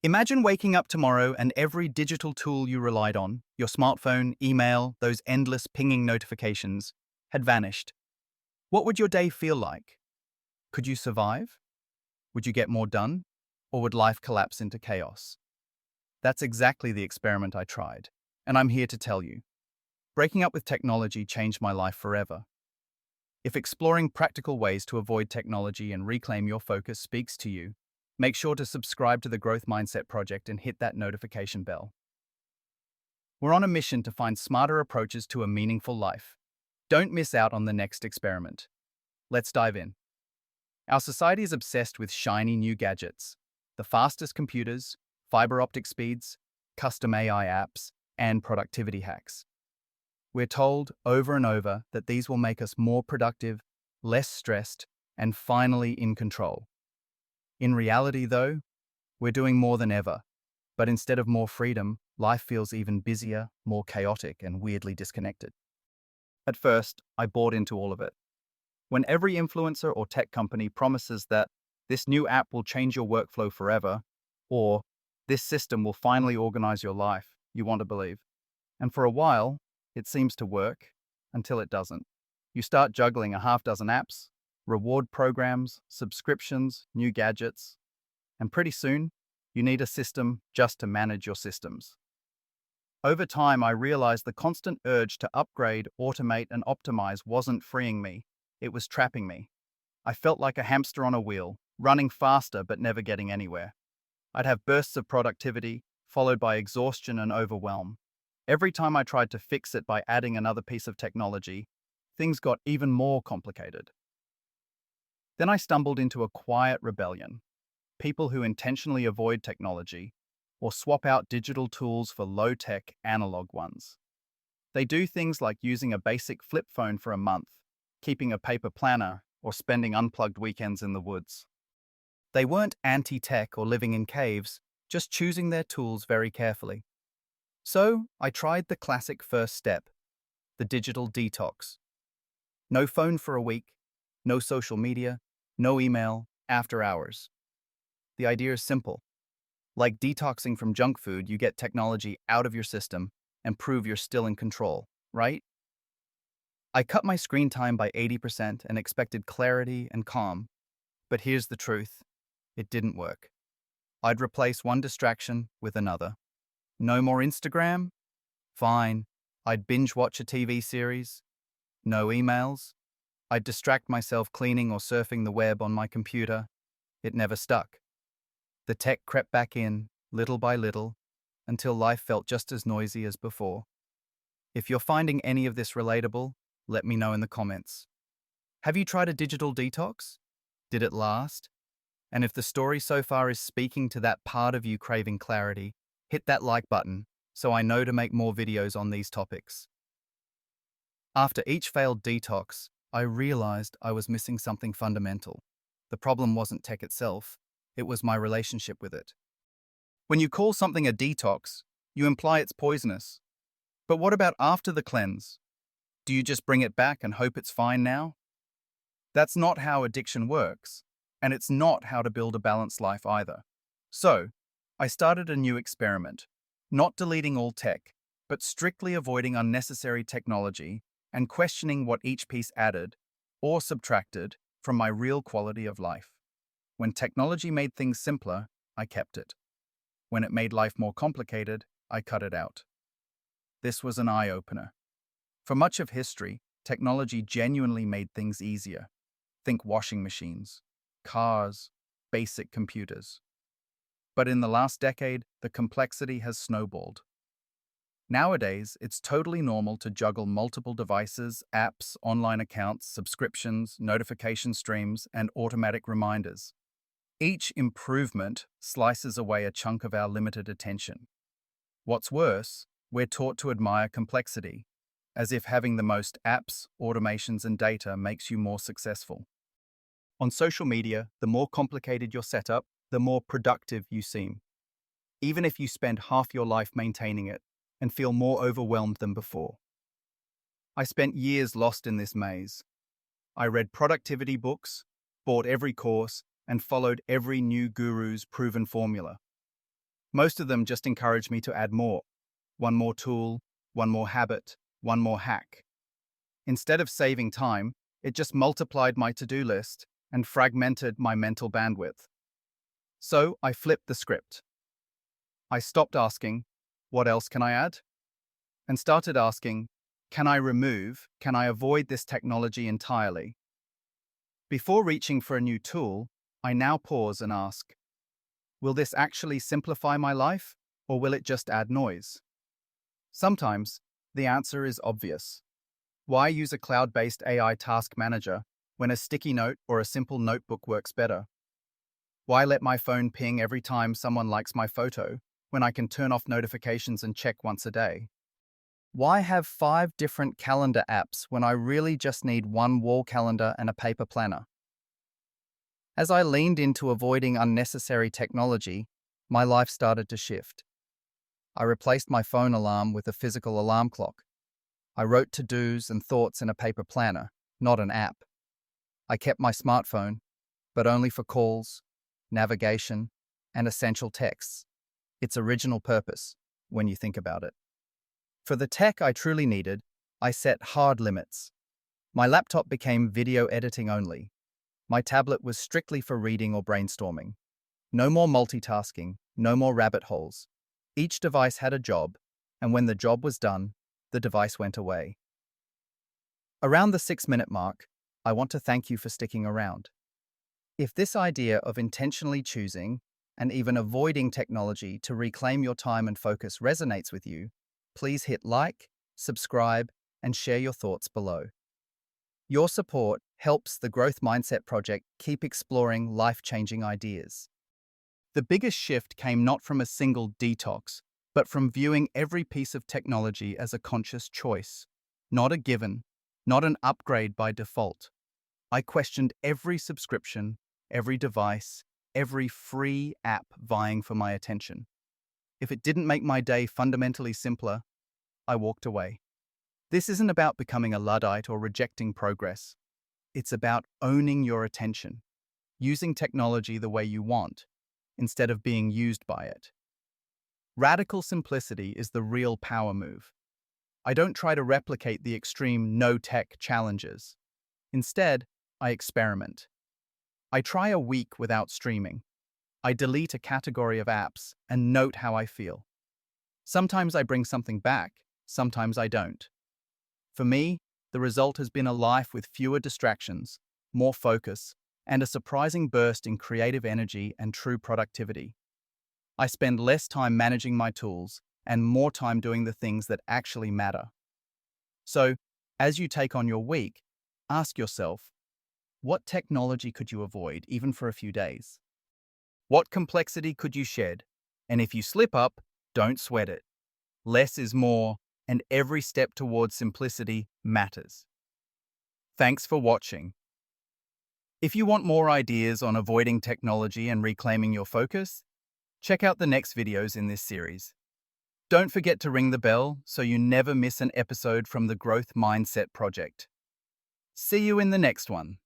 Imagine waking up tomorrow and every digital tool you relied on, your smartphone, email, those endless pinging notifications, had vanished. What would your day feel like? Could you survive? Would you get more done? Or would life collapse into chaos? That's exactly the experiment I tried, and I'm here to tell you. Breaking up with technology changed my life forever. If exploring practical ways to avoid technology and reclaim your focus speaks to you, make sure to subscribe to the Growth Mindset Project and hit that notification bell. We're on a mission to find smarter approaches to a meaningful life. Don't miss out on the next experiment. Let's dive in. Our society is obsessed with shiny new gadgets, the fastest computers, fiber optic speeds, custom AI apps, and productivity hacks. We're told over and over that these will make us more productive, less stressed, and finally in control. In reality, though, we're doing more than ever, but instead of more freedom, life feels even busier, more chaotic, and weirdly disconnected. At first, I bought into all of it. When every influencer or tech company promises that this new app will change your workflow forever, or this system will finally organize your life, you want to believe. And for a while, it seems to work, until it doesn't. You start juggling a half dozen apps, reward programs, subscriptions, new gadgets, and pretty soon, you need a system just to manage your systems. Over time, I realized the constant urge to upgrade, automate, and optimize wasn't freeing me, it was trapping me. I felt like a hamster on a wheel, running faster but never getting anywhere. I'd have bursts of productivity, followed by exhaustion and overwhelm. Every time I tried to fix it by adding another piece of technology, things got even more complicated. Then I stumbled into a quiet rebellion. People who intentionally avoid technology or swap out digital tools for low-tech analog ones. They do things like using a basic flip phone for a month, keeping a paper planner, or spending unplugged weekends in the woods. They weren't anti-tech or living in caves, just choosing their tools very carefully. So I tried the classic first step, the digital detox. No phone for a week, no social media, no email, after hours. The idea is simple. Like detoxing from junk food, you get technology out of your system and prove you're still in control, right? I cut my screen time by 80% and expected clarity and calm. But here's the truth. It didn't work. I'd replace one distraction with another. No more Instagram? Fine. I'd binge watch a TV series. No emails? I'd distract myself cleaning or surfing the web on my computer. It never stuck. The tech crept back in, little by little, until life felt just as noisy as before. If you're finding any of this relatable, let me know in the comments. Have you tried a digital detox? Did it last? And if the story so far is speaking to that part of you craving clarity, hit that like button so I know to make more videos on these topics. After each failed detox, I realized I was missing something fundamental. The problem wasn't tech itself, it was my relationship with it. When you call something a detox, you imply it's poisonous. But what about after the cleanse? Do you just bring it back and hope it's fine now? That's not how addiction works, and it's not how to build a balanced life either. So, I started a new experiment, not deleting all tech, but strictly avoiding unnecessary technology and questioning what each piece added or subtracted from my real quality of life. When technology made things simpler, I kept it. When it made life more complicated, I cut it out. This was an eye-opener. For much of history, technology genuinely made things easier. Think washing machines, cars, basic computers. But in the last decade, the complexity has snowballed. Nowadays, it's totally normal to juggle multiple devices, apps, online accounts, subscriptions, notification streams, and automatic reminders. Each improvement slices away a chunk of our limited attention. What's worse, we're taught to admire complexity, as if having the most apps, automations, and data makes you more successful. On social media, the more complicated your setup, the more productive you seem, even if you spend half your life maintaining it and feel more overwhelmed than before. I spent years lost in this maze. I read productivity books, bought every course, and followed every new guru's proven formula. Most of them just encouraged me to add more. One more tool, one more habit, one more hack. Instead of saving time, it just multiplied my to-do list and fragmented my mental bandwidth. So I flipped the script. I stopped asking, what else can I add? And started asking, can I avoid this technology entirely? Before reaching for a new tool, I now pause and ask, will this actually simplify my life, or will it just add noise? Sometimes, the answer is obvious. Why use a cloud-based AI task manager when a sticky note or a simple notebook works better? Why let my phone ping every time someone likes my photo when I can turn off notifications and check once a day? Why have 5 different calendar apps when I really just need one wall calendar and a paper planner? As I leaned into avoiding unnecessary technology, my life started to shift. I replaced my phone alarm with a physical alarm clock. I wrote to-dos and thoughts in a paper planner, not an app. I kept my smartphone, but only for calls, navigation, and essential texts. Its original purpose, when you think about it. For the tech I truly needed, I set hard limits. My laptop became video editing only. My tablet was strictly for reading or brainstorming. No more multitasking, no more rabbit holes. Each device had a job, and when the job was done, the device went away. Around the 6-minute mark, I want to thank you for sticking around. If this idea of intentionally choosing and even avoiding technology to reclaim your time and focus resonates with you, please hit like, subscribe, and share your thoughts below. Your support helps the Growth Mindset Project keep exploring life-changing ideas. The biggest shift came not from a single detox, but from viewing every piece of technology as a conscious choice, not a given, not an upgrade by default. I questioned every subscription, every device, every free app vying for my attention. If it didn't make my day fundamentally simpler, I walked away. This isn't about becoming a Luddite or rejecting progress. It's about owning your attention, using technology the way you want, instead of being used by it. Radical simplicity is the real power move. I don't try to replicate the extreme no-tech challenges. Instead, I experiment. I try a week without streaming. I delete a category of apps and note how I feel. Sometimes I bring something back, sometimes I don't. For me, the result has been a life with fewer distractions, more focus, and a surprising burst in creative energy and true productivity. I spend less time managing my tools and more time doing the things that actually matter. So, as you take on your week, ask yourself, what technology could you avoid even for a few days? What complexity could you shed? And if you slip up, don't sweat it. Less is more, and every step towards simplicity matters. Thanks for watching. If you want more ideas on avoiding technology and reclaiming your focus, check out the next videos in this series. Don't forget to ring the bell so you never miss an episode from the Growth Mindset Project. See you in the next one.